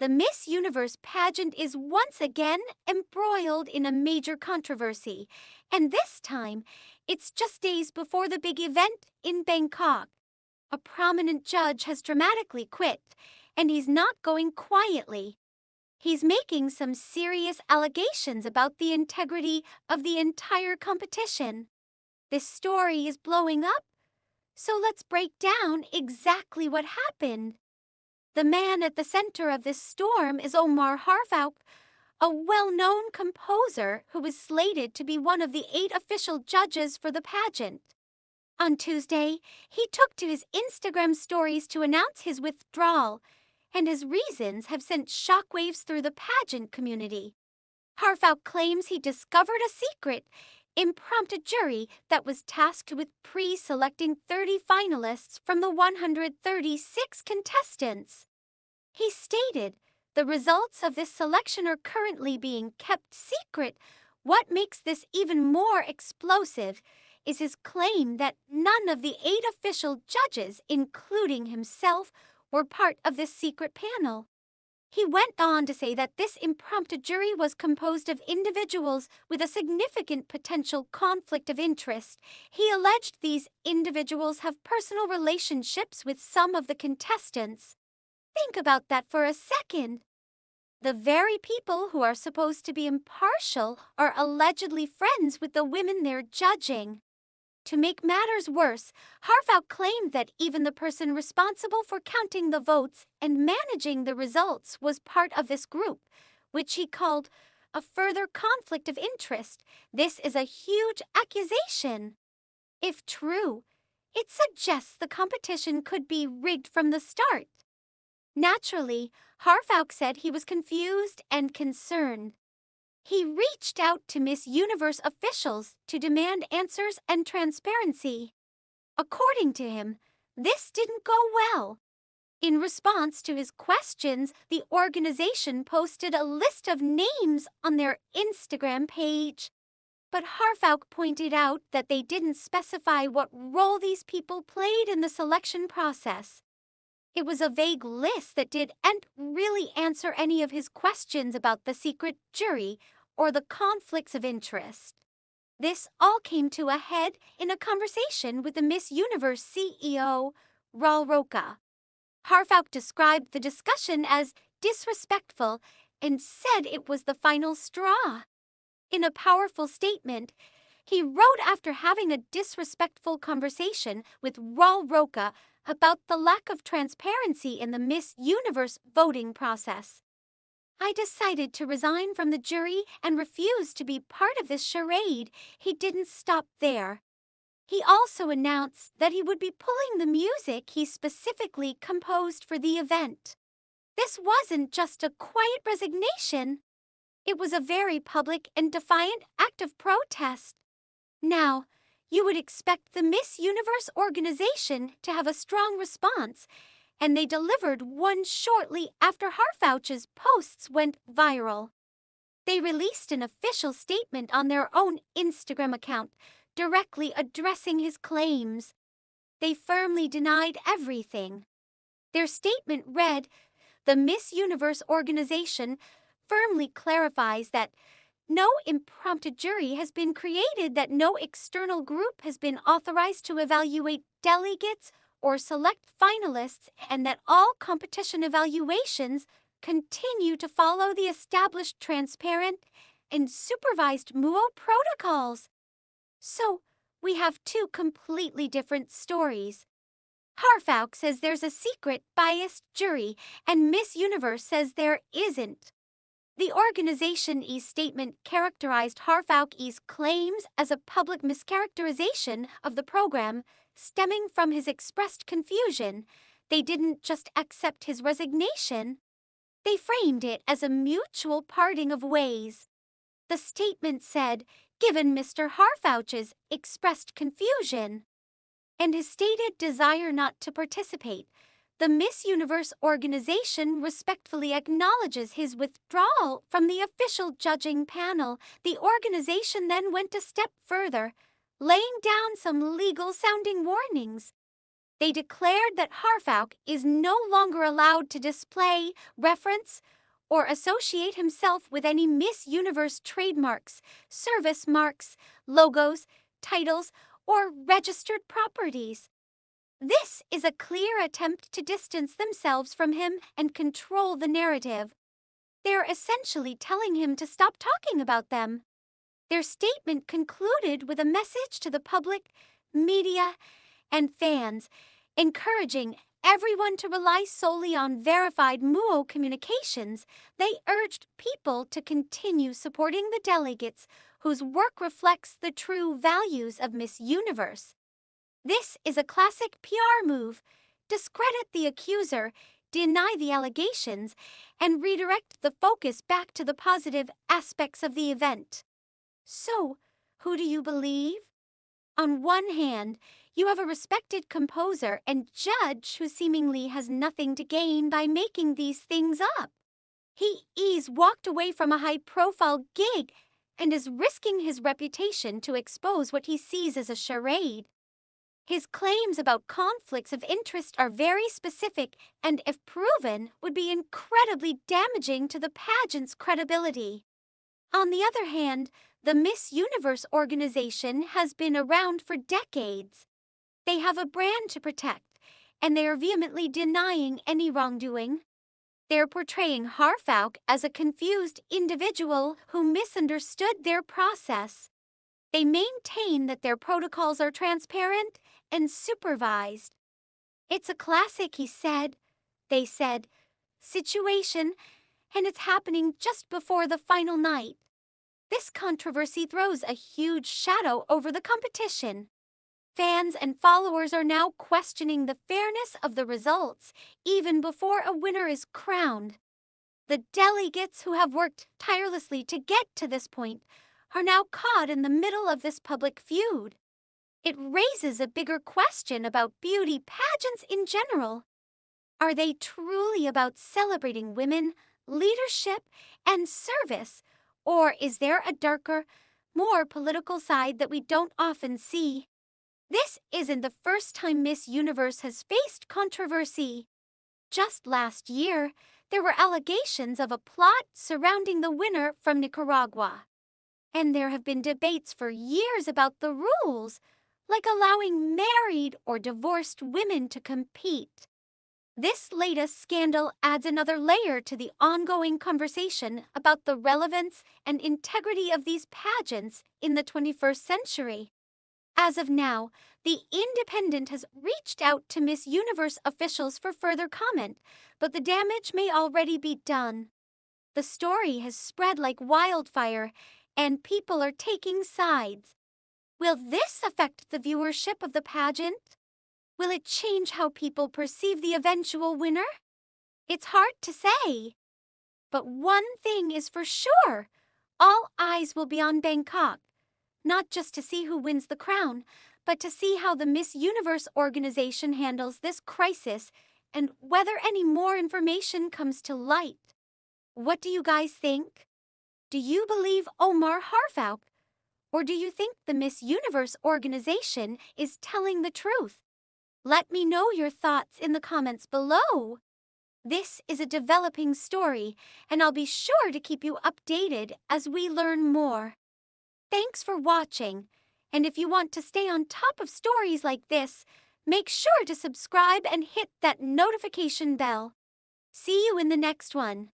The Miss Universe pageant is once again embroiled in a major controversy, and this time it's just days before the big event in Bangkok. A prominent judge has dramatically quit, and he's not going quietly. He's making some serious allegations about the integrity of the entire competition. This story is blowing up, so let's break down exactly what happened. The man at the center of this storm is Omar Harfouch, a well-known composer who is slated to be one of the 8 official judges for the pageant. On Tuesday, he took to his Instagram stories to announce his withdrawal, and his reasons have sent shockwaves through the pageant community. Harfouch claims he discovered a secret impromptu jury that was tasked with pre-selecting 30 finalists from the 136 contestants. He stated, "The results of this selection are currently being kept secret. What makes this even more explosive is his claim that none of the 8 official judges, including himself, were part of this secret panel." He went on to say that this impromptu jury was composed of individuals with a significant potential conflict of interest. He alleged these individuals have personal relationships with some of the contestants. Think about that for a second. The very people who are supposed to be impartial are allegedly friends with the women they're judging. To make matters worse, Harfouch claimed that even the person responsible for counting the votes and managing the results was part of this group, which he called a further conflict of interest. This is a huge accusation. If true, it suggests the competition could be rigged from the start. Naturally, Harfouch said he was confused and concerned. He reached out to Miss Universe officials to demand answers and transparency. According to him, this didn't go well. In response to his questions, the organization posted a list of names on their Instagram page. But Harfouch pointed out that they didn't specify what role these people played in the selection process. It was a vague list that didn't really answer any of his questions about the secret jury or the conflicts of interest. This all came to a head in a conversation with the Miss Universe CEO, Roka. Harfouch described the discussion as disrespectful and said it was the final straw. In a powerful statement, he wrote after having a disrespectful conversation with Roka about the lack of transparency in the Miss Universe voting process. "I decided to resign from the jury and refuse to be part of this charade." He didn't stop there. He also announced that he would be pulling the music he specifically composed for the event. This wasn't just a quiet resignation. It was a very public and defiant act of protest. Now, you would expect the Miss Universe organization to have a strong response, and they delivered one shortly after Harfouch's posts went viral. They released an official statement on their own Instagram account, directly addressing his claims. They firmly denied everything. Their statement read, "The Miss Universe organization firmly clarifies that no impromptu jury has been created, that no external group has been authorized to evaluate delegates or select finalists, and that all competition evaluations continue to follow the established transparent and supervised MUO protocols." So, we have 2 completely different stories. Harfouch says there's a secret biased jury, and Miss Universe says there isn't. The organization's statement characterized Harfouch's claims as a public mischaracterization of the program stemming from his expressed confusion. They didn't just accept his resignation. They framed it as a mutual parting of ways. The statement said, "Given Mr. Harfouch's expressed confusion and his stated desire not to participate, the Miss Universe organization respectfully acknowledges his withdrawal from the official judging panel." The organization then went a step further, laying down some legal-sounding warnings. They declared that Harfouch is no longer allowed to display, reference, or associate himself with any Miss Universe trademarks, service marks, logos, titles, or registered properties. This is a clear attempt to distance themselves from him and control the narrative. They're essentially telling him to stop talking about them. Their statement concluded with a message to the public, media, and fans, encouraging everyone to rely solely on verified Muo communications. They urged people to continue supporting the delegates whose work reflects the true values of Miss Universe. This is a classic PR move. Discredit the accuser, deny the allegations, and redirect the focus back to the positive aspects of the event. So, who do you believe? On one hand, you have a respected composer and judge who seemingly has nothing to gain by making these things up. He's walked away from a high-profile gig and is risking his reputation to expose what he sees as a charade. His claims about conflicts of interest are very specific and, if proven, would be incredibly damaging to the pageant's credibility. On the other hand, the Miss Universe organization has been around for decades. They have a brand to protect, and they are vehemently denying any wrongdoing. They're portraying Harfouch as a confused individual who misunderstood their process. They maintain that their protocols are transparent and supervised. It's a classic, they said, situation, and it's happening just before the final night. This controversy throws a huge shadow over the competition. Fans and followers are now questioning the fairness of the results, even before a winner is crowned. The delegates who have worked tirelessly to get to this point are now caught in the middle of this public feud. It raises a bigger question about beauty pageants in general. Are they truly about celebrating women, leadership, and service? Or is there a darker, more political side that we don't often see? This isn't the first time Miss Universe has faced controversy. Just last year, there were allegations of a plot surrounding the winner from Nicaragua. And there have been debates for years about the rules, like allowing married or divorced women to compete. This latest scandal adds another layer to the ongoing conversation about the relevance and integrity of these pageants in the 21st century. As of now, The Independent has reached out to Miss Universe officials for further comment, but the damage may already be done. The story has spread like wildfire, and people are taking sides. Will this affect the viewership of the pageant? Will it change how people perceive the eventual winner? It's hard to say. But one thing is for sure, all eyes will be on Bangkok, not just to see who wins the crown, but to see how the Miss Universe organization handles this crisis and whether any more information comes to light. What do you guys think? Do you believe Omar Harfouch? Or do you think the Miss Universe organization is telling the truth? Let me know your thoughts in the comments below. This is a developing story, and I'll be sure to keep you updated as we learn more. Thanks for watching, and if you want to stay on top of stories like this, make sure to subscribe and hit that notification bell. See you in the next one.